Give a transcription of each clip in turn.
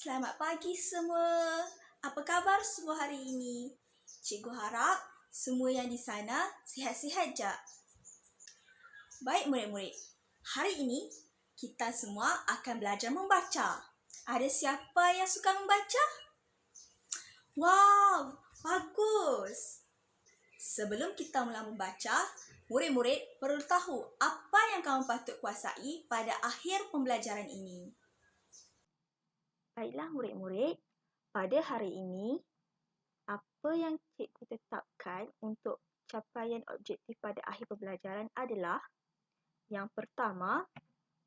Selamat pagi semua. Apa khabar semua hari ini? Cikgu harap semua yang di sana sihat-sihat je. Baik murid-murid, hari ini kita semua akan belajar membaca. Ada siapa yang suka membaca? Wow, bagus. Sebelum kita mula membaca, murid-murid perlu tahu apa yang kamu patut kuasai pada akhir pembelajaran ini. Baiklah murid-murid, pada hari ini, apa yang cikgu tetapkan untuk capaian objektif pada akhir pembelajaran adalah yang pertama,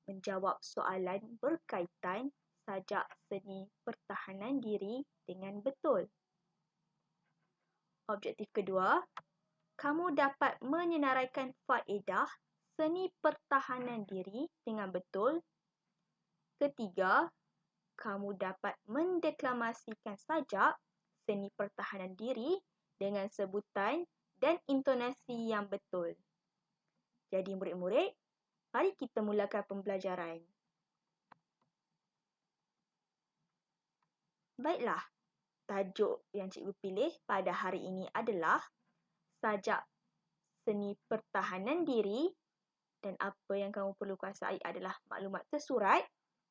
menjawab soalan berkaitan sajak seni pertahanan diri dengan betul. Objektif kedua, kamu dapat menyenaraikan faedah seni pertahanan diri dengan betul. Ketiga, kamu dapat mendeklamasikan sajak seni pertahanan diri dengan sebutan dan intonasi yang betul. Jadi murid-murid, mari kita mulakan pembelajaran. Baiklah, tajuk yang cikgu pilih pada hari ini adalah sajak seni pertahanan diri dan apa yang kamu perlu kuasai adalah maklumat tersurat,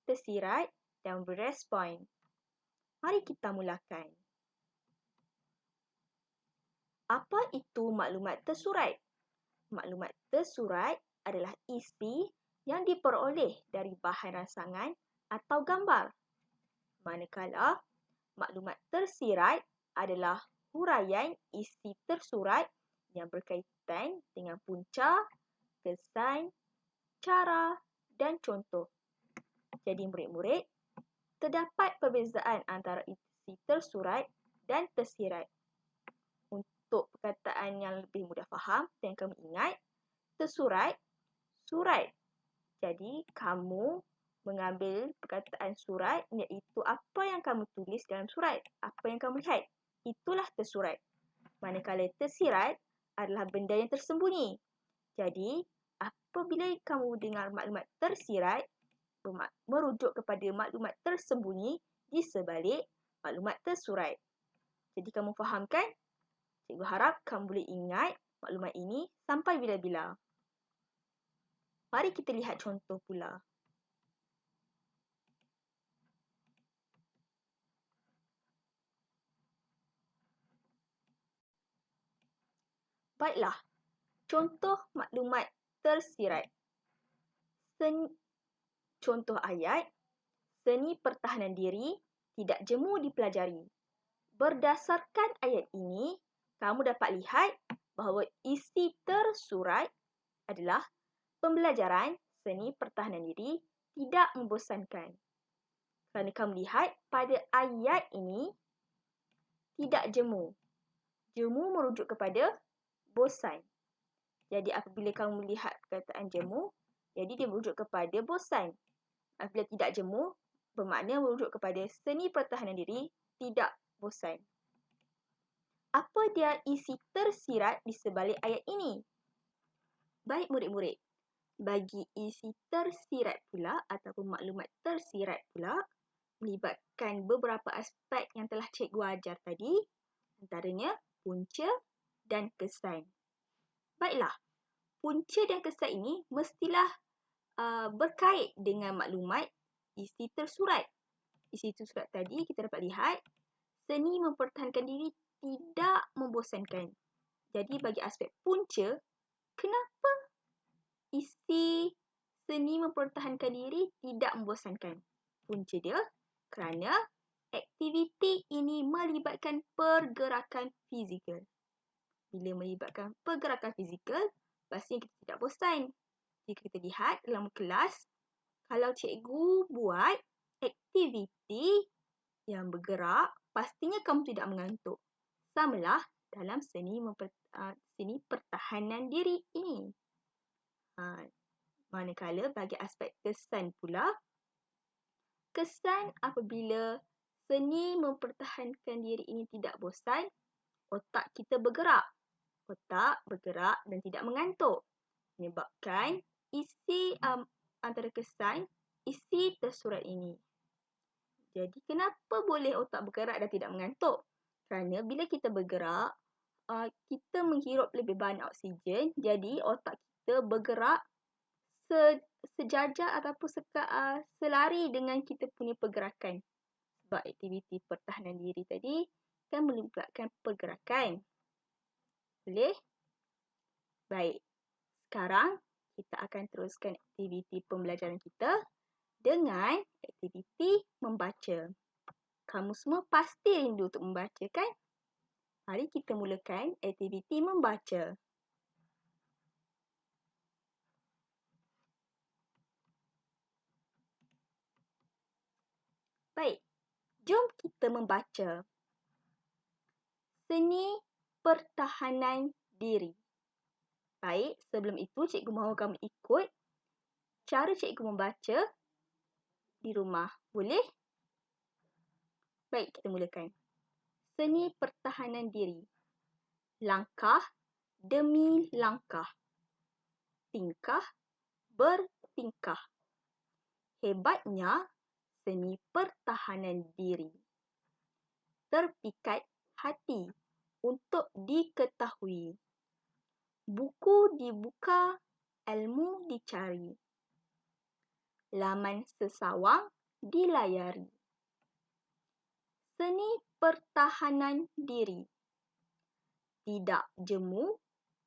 tersirat dan berespon. Mari kita mulakan. Apa itu maklumat tersurat? Maklumat tersurat adalah isi yang diperoleh dari bahan rangsangan atau gambar. Manakala maklumat tersirat adalah huraian isi tersurat yang berkaitan dengan punca, kesan, cara dan contoh. Jadi murid-murid, terdapat perbezaan antara isi tersurat dan tersirat. Untuk perkataan yang lebih mudah faham dan kamu ingat, tersurat, surat. Jadi, kamu mengambil perkataan surat iaitu apa yang kamu tulis dalam surat, apa yang kamu lihat. Itulah tersurat. Manakala tersirat adalah benda yang tersembunyi. Jadi, apabila kamu dengar maklumat tersirat, merujuk kepada maklumat tersembunyi di sebalik maklumat tersurat. Jadi, kamu faham kan? Cikgu harap kamu boleh ingat maklumat ini sampai bila-bila. Mari kita lihat contoh pula. Baiklah, contoh maklumat tersirat. Contoh ayat, seni pertahanan diri tidak jemu dipelajari. Berdasarkan ayat ini, kamu dapat lihat bahawa isi tersurat adalah pembelajaran seni pertahanan diri tidak membosankan. Kerana kamu lihat pada ayat ini tidak jemu. Jemu merujuk kepada bosan. Jadi apabila kamu melihat perkataan jemu, jadi dia merujuk kepada bosan. Apabila tidak jemu, bermakna merujuk kepada seni pertahanan diri tidak bosan. Apa dia isi tersirat di sebalik ayat ini? Baik murid-murid, bagi isi tersirat pula ataupun maklumat tersirat pula melibatkan beberapa aspek yang telah cikgu ajar tadi, antaranya punca dan kesan. Baiklah, punca dan kesan ini mestilah berkait dengan maklumat isi tersurat. Isi tersurat tadi kita dapat lihat seni mempertahankan diri tidak membosankan. Jadi bagi aspek punca, kenapa isi seni mempertahankan diri tidak membosankan? Punca dia kerana aktiviti ini melibatkan pergerakan fizikal. Bila melibatkan pergerakan fizikal, pastinya kita tidak bosan. Jika kita lihat dalam kelas, kalau cikgu buat aktiviti yang bergerak, pastinya kamu tidak mengantuk. Samalah dalam seni pertahanan diri ini. Manakala bagi aspek kesan pula, kesan apabila seni mempertahankan diri ini tidak bosan, otak kita bergerak. Otak bergerak dan tidak mengantuk. Menyebabkan isi antara kesan, isi tersurat ini. Jadi kenapa boleh otak bergerak dan tidak mengantuk? Kerana bila kita bergerak, kita menghirup lebih banyak oksigen, jadi otak kita bergerak sejajar ataupun selari dengan kita punya pergerakan. Sebab aktiviti pertahanan diri tadi kan melibatkan pergerakan. Boleh? Baik. Sekarang kita akan teruskan aktiviti pembelajaran kita dengan aktiviti membaca. Kamu semua pasti rindu untuk membaca, kan? Mari kita mulakan aktiviti membaca. Baik, jom kita membaca. Seni pertahanan diri. Baik, sebelum itu cikgu mahu kamu ikut cara cikgu membaca di rumah. Boleh? Baik, kita mulakan. Seni pertahanan diri. Langkah demi langkah. Tingkah bertingkah. Hebatnya seni pertahanan diri. Terpikat hati untuk diketahui. Buku dibuka, ilmu dicari. Laman sesawang dilayari. Seni pertahanan diri. Tidak jemu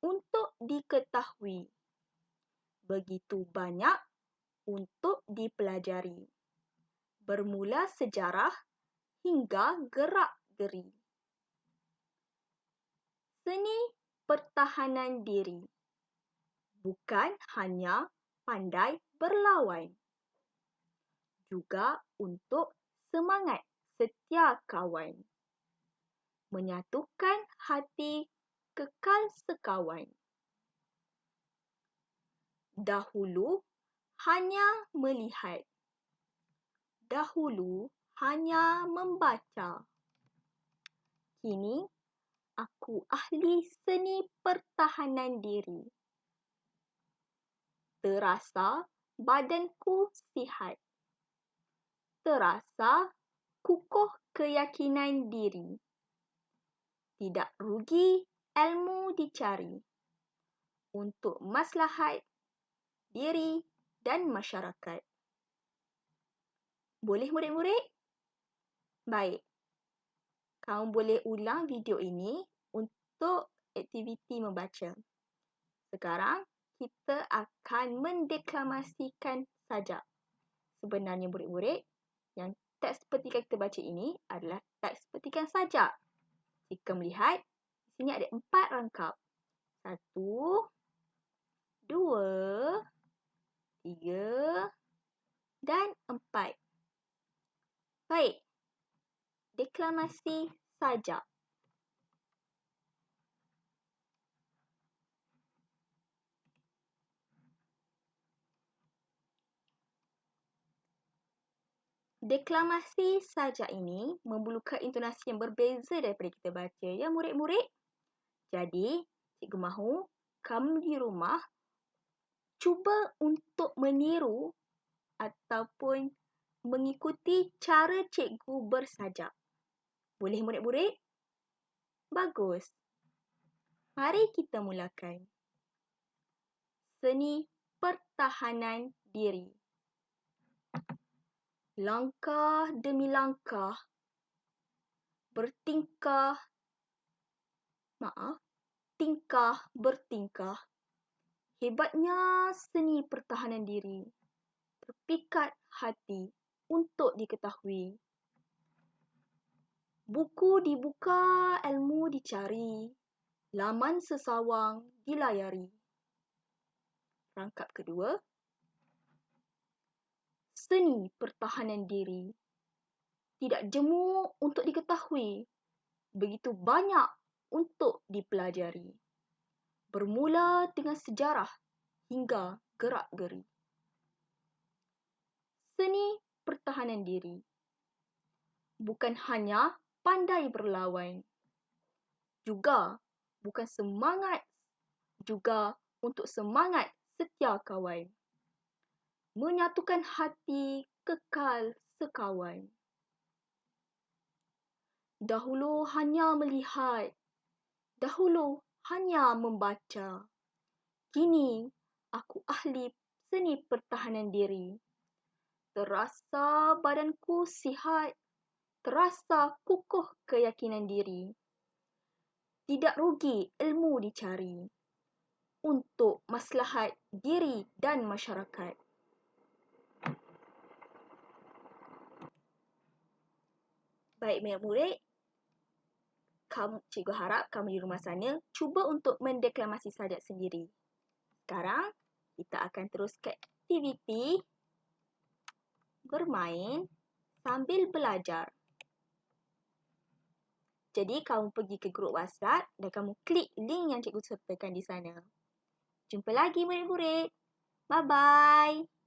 untuk diketahui. Begitu banyak untuk dipelajari. Bermula sejarah hingga gerak-geri. Seni pertahanan diri. Bukan hanya pandai berlawan. Juga untuk semangat setia kawan. Menyatukan hati kekal sekawan. Dahulu hanya melihat. Dahulu hanya membaca. Kini aku ahli seni pertahanan diri. Terasa badanku sihat. Terasa kukuh keyakinan diri. Tidak rugi ilmu dicari. Untuk maslahat diri dan masyarakat. Boleh murid-murid? Baik. Kamu boleh ulang video ini untuk aktiviti membaca. Sekarang, kita akan mendeklamasikan sajak. Sebenarnya murid-murid, yang teks petikan kita baca ini adalah teks petikan sajak. Jika melihat, di sini ada 4 rangkap. 1, 2, 3 dan 4. Baik. Deklamasi sajak. Deklamasi sajak ini memerlukan intonasi yang berbeza daripada kita baca, ya murid-murid. Jadi, cikgu mahu kamu di rumah cuba untuk meniru ataupun mengikuti cara cikgu bersajak. Boleh murid-murid? Bagus. Mari kita mulakan. Seni pertahanan diri. Langkah demi langkah. Tingkah bertingkah. Hebatnya seni pertahanan diri. Terpikat hati untuk diketahui. Buku dibuka, ilmu dicari. Laman sesawang dilayari. Rangkap kedua. Seni pertahanan diri. Tidak jemu untuk diketahui. Begitu banyak untuk dipelajari. Bermula dengan sejarah hingga gerak-geri. Seni pertahanan diri. Bukan hanya pandai berlawan. Juga untuk semangat setia kawan. Menyatukan hati kekal sekawan. Dahulu hanya melihat. Dahulu hanya membaca. Kini aku ahli seni pertahanan diri. Terasa badanku sihat. Terasa kukuh keyakinan diri. Tidak rugi ilmu dicari untuk maslahat diri dan masyarakat. Baik murid-murid, cikgu harap kamu di rumah sana cuba untuk mendeklamasi sajak sendiri. Sekarang kita akan terus ke aktiviti bermain sambil belajar. Jadi kamu pergi ke grup WhatsApp dan kamu klik link yang cikgu sertakan di sana. Jumpa lagi murid-murid. Bye-bye.